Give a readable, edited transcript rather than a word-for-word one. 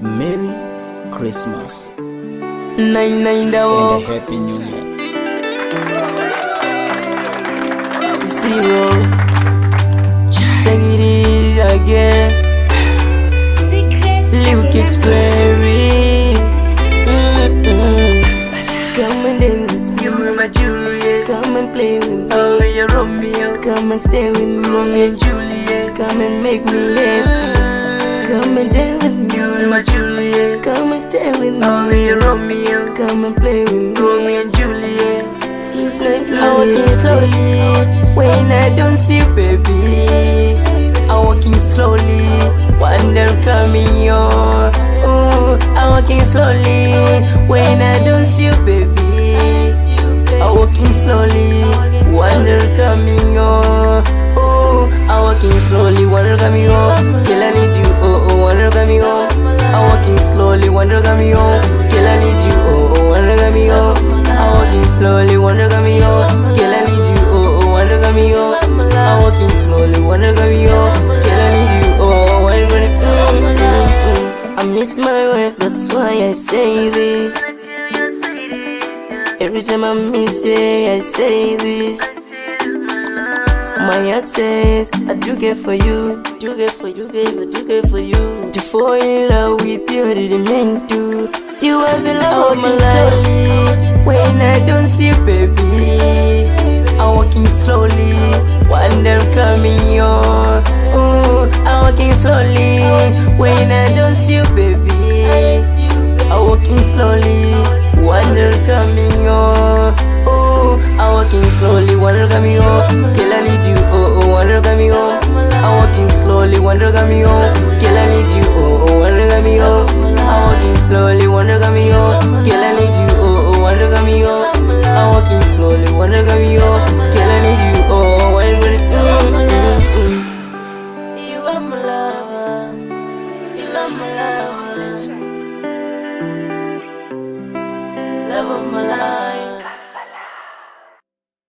Merry Christmas Nine and a Happy New Year. 0. Take it easy again. Luke Experry. Come and dance, give me my Juliet. Come and play with me, oh you're Romeo. Come and stay with me, Romeo and Juliet. Come and make me happy. Come and dance with me, give me my Juliet. Come and stay with me, oh you're Romeo. Come and play with me, Romeo and Juliet. I'm walking slowly when I don't see you, baby. I'm walking slowly, wonder coming on. Ooh, I'm walking slowly when I don't see you, baby. I'm walking slowly, wonder coming on. Ooh, I'm walking slowly, wonder coming on. Till I need you, oh oh, wonder coming on. I'm walking slowly, wonder coming on. Till I need you, oh oh, wonder coming on. I'm walking slowly, wonder coming on. Till I need you, oh oh, wonder coming on. I'm walking slowly, wonder coming on. Till I need you, oh oh, wonder coming on. I miss my wife, that's why I say this. Every time I miss you, I say this. My heart says, I do get for you, do get for you, do get for you. To fall in love with you, I didn't mean to. You are the love of my life. When I don't see you, baby, I'm walking slowly, wonder coming on. Ooh, I'm walking slowly when I don't see